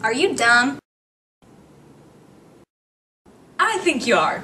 Are you dumb? I think you are.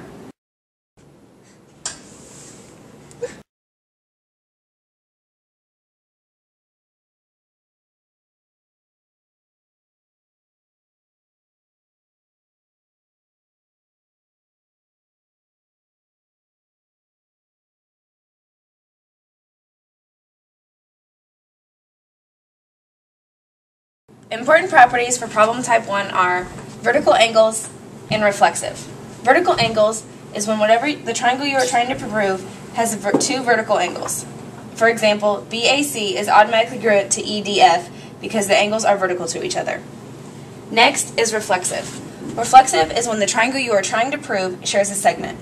Important properties for problem type 1 are vertical angles and reflexive. Vertical angles is when whatever the triangle you are trying to prove has two vertical angles. For example, BAC is automatically congruent to EDF because the angles are vertical to each other. Next is reflexive. Reflexive is when the triangle you are trying to prove shares a segment.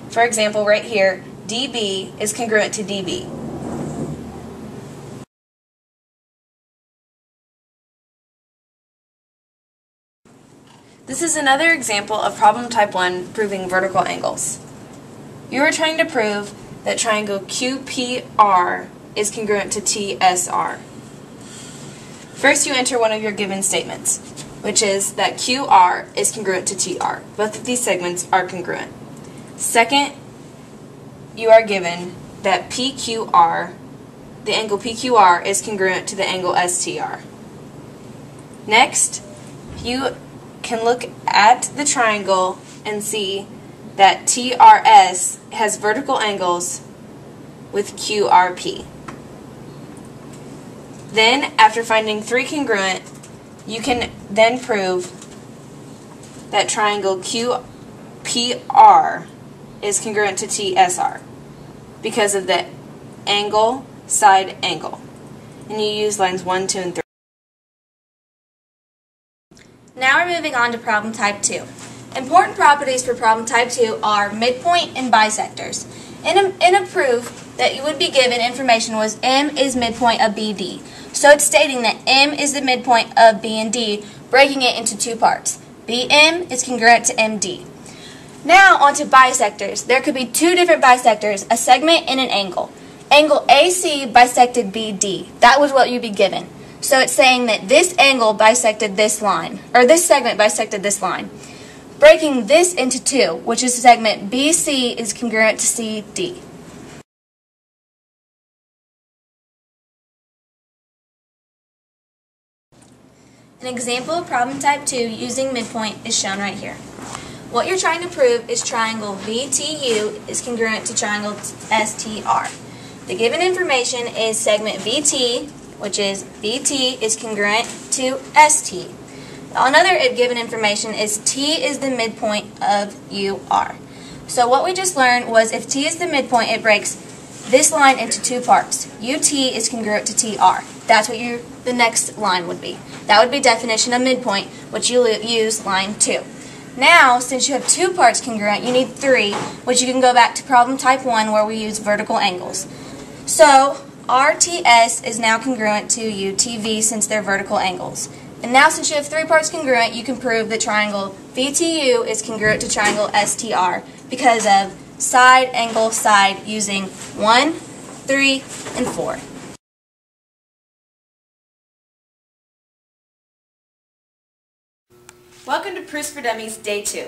For example, right here, DB is congruent to DB. This is another example of problem type 1 proving vertical angles. You are trying to prove that triangle QPR is congruent to TSR. First, you enter one of your given statements, which is that QR is congruent to TR. Both of these segments are congruent. Second, you are given that PQR, the angle PQR, is congruent to the angle STR. Next, you can look at the triangle and see that TRS has vertical angles with QRP. Then, after finding three congruent, you can then prove that triangle QPR is congruent to TSR because of the angle, side angle. And you use lines 1, 2, and 3. Now we're moving on to problem type 2. Important properties for problem type 2 are midpoint and bisectors. In a proof that you would be given, information was M is midpoint of BD. So it's stating that M is the midpoint of B and D, breaking it into two parts. BM is congruent to MD. Now on to bisectors. There could be two different bisectors, a segment and an angle. Angle AC bisected BD. That was what you'd be given. So it's saying that this angle bisected this line, or this segment bisected this line. Breaking this into two, which is segment BC is congruent to CD. An example of problem type 2 using midpoint is shown right here. What you're trying to prove is triangle VTU is congruent to triangle STR. The given information is segment VT, which is VT is congruent to ST. Another given information is T is the midpoint of UR. So what we just learned was if T is the midpoint, it breaks this line into two parts. UT is congruent to TR. That's what the next line would be. That would be definition of midpoint, which you use line 2. Now, since you have two parts congruent, you need three, which you can go back to problem type 1 where we use vertical angles. So RTS is now congruent to UTV since they're vertical angles. And now since you have three parts congruent, you can prove that triangle VTU is congruent to triangle STR because of side, angle, side using 1, 3, and 4. Welcome to Proofs for Dummies Day 2.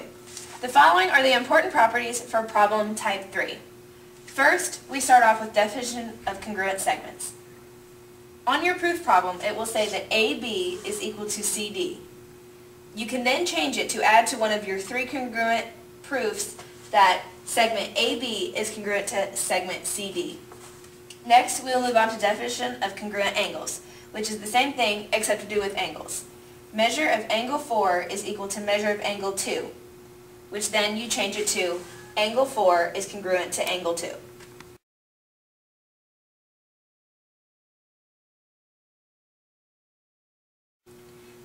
The following are the important properties for problem type 3. First, we start off with definition of congruent segments. On your proof problem, it will say that AB is equal to CD. You can then change it to add to one of your three congruent proofs that segment AB is congruent to segment CD. Next, we'll move on to definition of congruent angles, which is the same thing except to do with angles. Measure of angle 4 is equal to measure of angle 2, which then you change it to angle 4 is congruent to angle 2.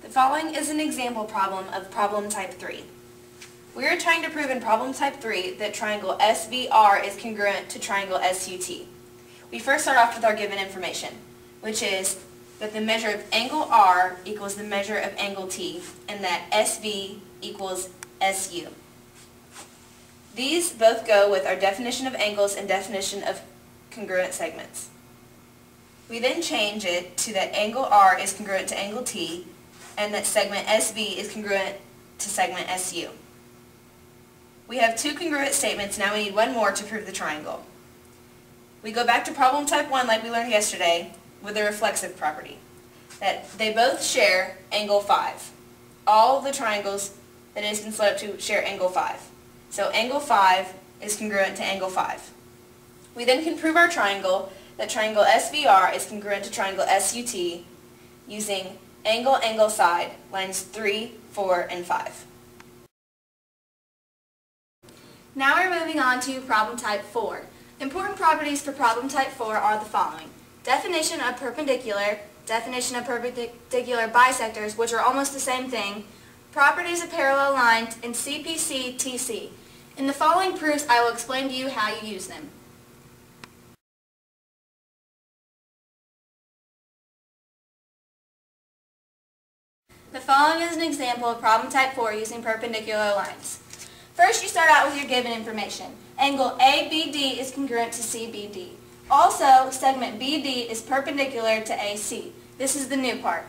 The following is an example problem of problem type 3. We are trying to prove in problem type 3 that triangle SVR is congruent to triangle SUT. We first start off with our given information, which is that the measure of angle R equals the measure of angle T, and that SV equals SU. These both go with our definition of angles and definition of congruent segments. We then change it to that angle R is congruent to angle T, and that segment SV is congruent to segment SU. We have two congruent statements, now we need one more to prove the triangle. We go back to problem type 1 like we learned yesterday with the reflexive property, that they both share angle 5. All the triangles that it has been split up to share angle 5. So angle 5 is congruent to angle 5. We then can prove our triangle, that triangle SVR is congruent to triangle SUT using angle, angle, side, lines 3, 4, and 5. Now we're moving on to problem type 4. Important properties for problem type 4 are the following. Definition of perpendicular bisectors, which are almost the same thing, properties of parallel lines, and CPC-TC. In the following proofs, I will explain to you how you use them. The following is an example of problem type 4 using perpendicular lines. First, you start out with your given information. Angle ABD is congruent to CBD. Also, segment BD is perpendicular to AC. This is the new part.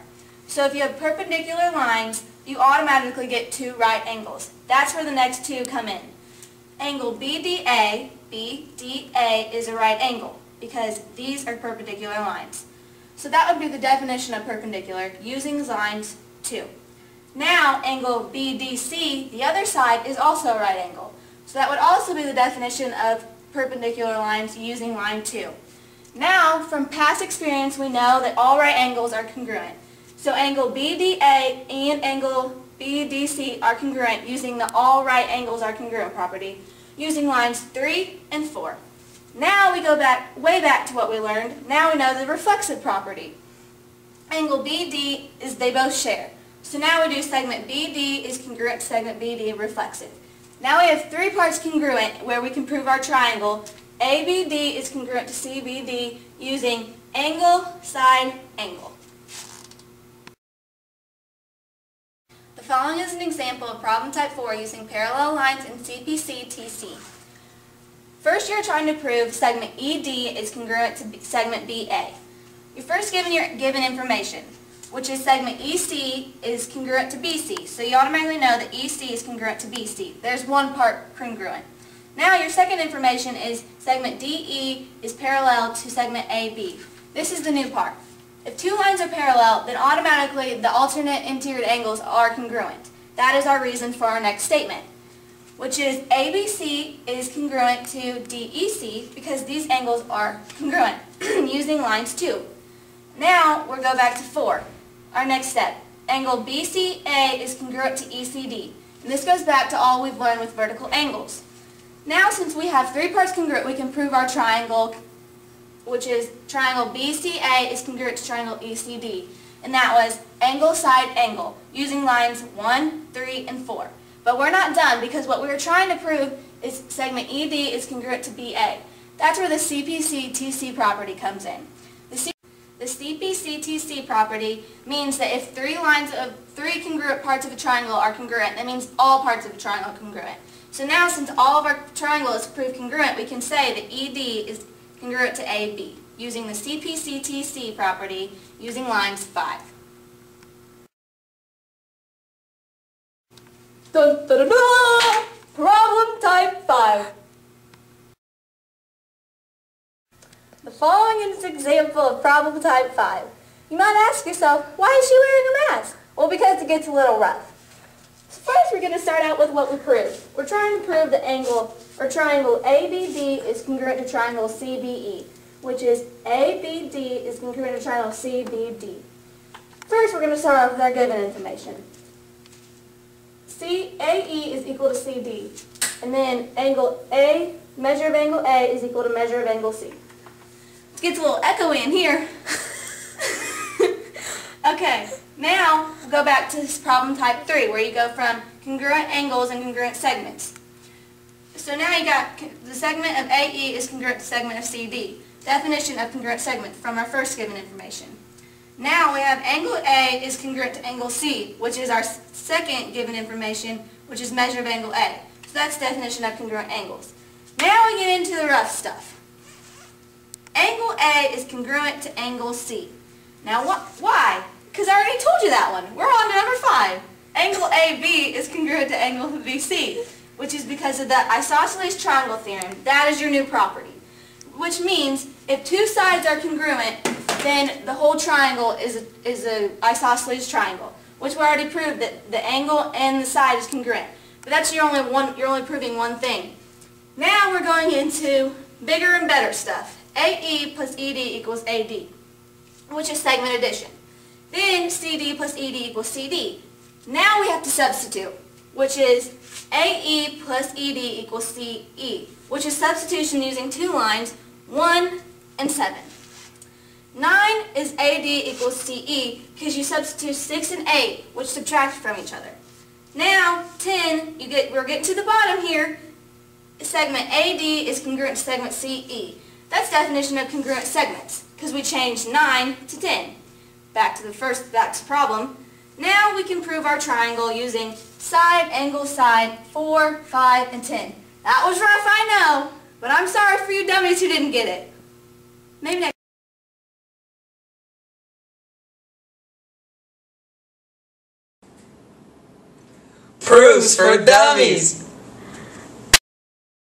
So if you have perpendicular lines, you automatically get two right angles. That's where the next two come in. Angle BDA is a right angle because these are perpendicular lines. So that would be the definition of perpendicular using lines 2. Now, angle BDC, the other side, is also a right angle. So that would also be the definition of perpendicular lines using line 2. Now, from past experience, we know that all right angles are congruent. So angle BDA and angle BDC are congruent using the all right angles are congruent property using lines 3 and 4. Now we go way back to what we learned. Now we know the reflexive property. Angle BD is they both share. So now we do segment BD is congruent to segment BD reflexive. Now we have three parts congruent where we can prove our triangle. ABD is congruent to CBD using angle, side, angle. The following is an example of problem type 4 using parallel lines and CPC-TC. First, you're trying to prove segment ED is congruent to segment BA. You're first given your given information, which is segment EC is congruent to BC. So you automatically know that EC is congruent to BC. There's one part congruent. Now your second information is segment DE is parallel to segment AB. This is the new part. If two lines are parallel, then automatically the alternate interior angles are congruent. That is our reason for our next statement, which is ABC is congruent to DEC because these angles are congruent using lines 2. Now we'll go back to 4. Our next step, angle BCA is congruent to ECD. And this goes back to all we've learned with vertical angles. Now since we have three parts congruent, we can prove our triangle, which is triangle BCA is congruent to triangle ECD. And that was angle, side, angle, using lines 1, 3, and 4. But we're not done because what we were trying to prove is segment ED is congruent to BA. That's where the CPC-TC property comes in. The CPC-TC property means that if three congruent parts of a triangle are congruent, that means all parts of a triangle are congruent. So now since all of our triangles prove congruent, we can say that ED is congruent to AB using the CPC-TC property using lines 5. Dun, dun, dun, dun! Problem type 5. The following is an example of problem type 5. You might ask yourself, why is she wearing a mask? Well, because it gets a little rough. So first we're going to start out with what we proved. We're trying to prove the angle, or triangle ABD is congruent to triangle CBE, which is ABD is congruent to triangle CBD. First we're going to start off with our given information. CAE is equal to CD, and then angle A, measure of angle A is equal to measure of angle C. It gets a little echoey in here. Okay, now we'll go back to this problem type 3 where you go from congruent angles and congruent segments. So now you got the segment of AE is congruent to segment of CD. Definition of congruent segment from our first given information. Now we have angle A is congruent to angle C, which is our second given information, which is measure of angle A. So that's the definition of congruent angles. Now we get into the rough stuff. Angle A is congruent to angle C. Now why? Because I already told you that one. We're on to number 5. Angle AB is congruent to angle BC, which is because of the isosceles triangle theorem. That is your new property. Which means if two sides are congruent, then the whole triangle is a isosceles triangle, which we already proved that the angle and the side is congruent. But that's you're only proving one thing. Now we're going into bigger and better stuff. AE plus ED equals AD, which is segment addition. Then CD plus ED equals CD. Now we have to substitute, which is AE plus ED equals CE, which is substitution using two lines, 1 and 7. 9 is AD equals CE because you substitute 6 and 8, which subtract from each other. Now, 10, we're getting to the bottom here. Segment AD is congruent to segment CE. That's definition of congruent segments because we changed 9 to 10. Back to problem. Now we can prove our triangle using side, angle, side, 4, 5, and 10. That was rough, I know, but I'm sorry for you dummies who didn't get it. Maybe next. Proofs for Dummies!